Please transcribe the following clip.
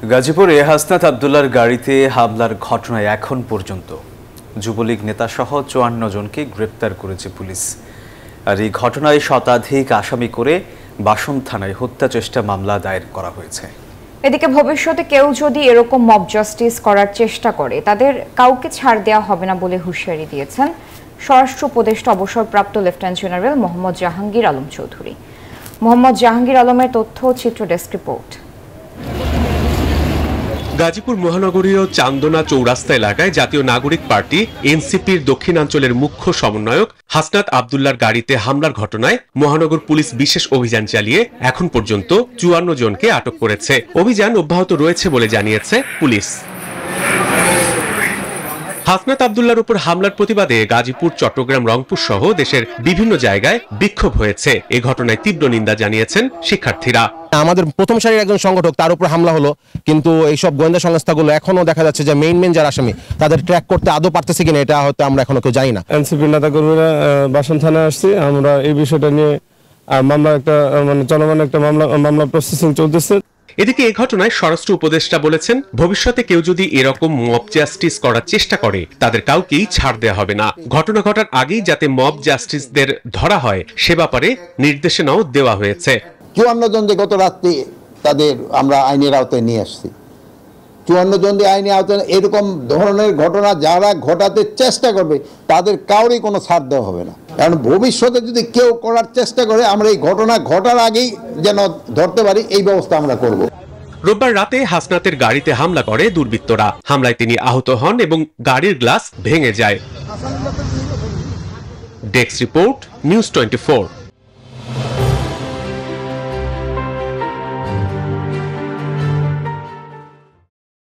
গাজীপুরে হাসনাত আব্দুল্লাহর গাড়িতে হামলার ঘটনায় এখন পর্যন্ত যুবলীগ নেতাসহ ৫৪ জনকে গ্রেপ্তার করেছে পুলিশ। আর এই ঘটনায় শতাধিক আসামি করে বাসন থানায় হত্যা চেষ্টা মামলা দায়ের করা হয়েছে। এদিকে ভবিষ্যতে কেউ যদি এরকম মব জাস্টিস করার চেষ্টা করে তাদের কাউকে ছাড় দেওয়া হবে না বলে হুঁশিয়ারি দিয়েছেন স্বরাষ্ট্র উপদেষ্টা অবসরপ্রাপ্ত লেফটেন্যান্ট জেনারেল মোহাম্মদ জাহাঙ্গীর আলম চৌধুরী। মোহাম্মদ জাহাঙ্গীর আলমের তথ্য চিত্র ডেস্ক রিপোর্ট। গাজীপুর মহানগরীর চান্দনা চৌরাস্তা এলাকায় জাতীয় নাগরিক পার্টি এনসিপির দক্ষিণাঞ্চলের মুখ্য সমন্বয়ক হাসনাত আব্দুল্লাহর গাড়িতে হামলার ঘটনায় মহানগর পুলিশ বিশেষ অভিযান চালিয়ে এখন পর্যন্ত ৫৪ জনকে আটক করেছে। অভিযান অব্যাহত রয়েছে বলে জানিয়েছে পুলিশ। হাসনাত আব্দুল্লাহর উপর হামলার প্রতিবাদে গাজীপুর, চট্টগ্রাম, রংপুর সহ দেশের বিভিন্ন জায়গায় বিক্ষোভ হয়েছে। এই ঘটনায় তীব্র নিন্দা জানিয়েছেন শিক্ষার্থীরা। আমাদের প্রথম সারির একজন সংগঠক, তার উপর হামলা হলো, কিন্তু এইসব গোয়েন্দা সংস্থাগুলো এখনো দেখা যাচ্ছে যে মেইন যারা আসামি তাদের ট্র্যাক করতে আদৌ পারতেছে কিনা এটা হয়তো আমরা এখনো কেউ জানি না। এনসিপি নেতাকর্মীরা বাসন থানায় আসছি, আমরা এই বিষয়টা নিয়ে মামলা চলমান একটা মামলা প্রসেসিং চলতেছে। এদিকে এই ঘটনায় স্বরাষ্ট্র উপদেষ্টা বলেছেন, ভবিষ্যতে কেউ যদি এরকম মব জাস্টিস করার চেষ্টা করে তাদের কাউকেই ছাড় দেওয়া হবে না। ঘটনা ঘটার আগেই যাতে মব জাস্টিসদের ধরা হয় সে ব্যাপারে নির্দেশনাও দেওয়া হয়েছে। ৫৪ জন যে গত রাত্রি তাদের আমরা আইনের আওতায় নিয়ে আসছি। ৫৪ জন যে আইনের আওতায়, এরকম ধরনের ঘটনা যারা ঘটাতে চেষ্টা করবে তাদের কাউরই কোনো ছাড় দেওয়া হবে না। কারণ ভবিষ্যতে যদি কেউ করার চেষ্টা করে আমরা এই ঘটনা ঘটার আগেই যেন ধরতে পারি, এই ব্যবস্থা আমরা করব। রোববার রাতে হাসনাতের গাড়িতে হামলা করে দুর্বৃত্তরা। হামলায় তিনি আহত হন এবং গাড়ির গ্লাস ভেঙে যায়। Desk report, news 24।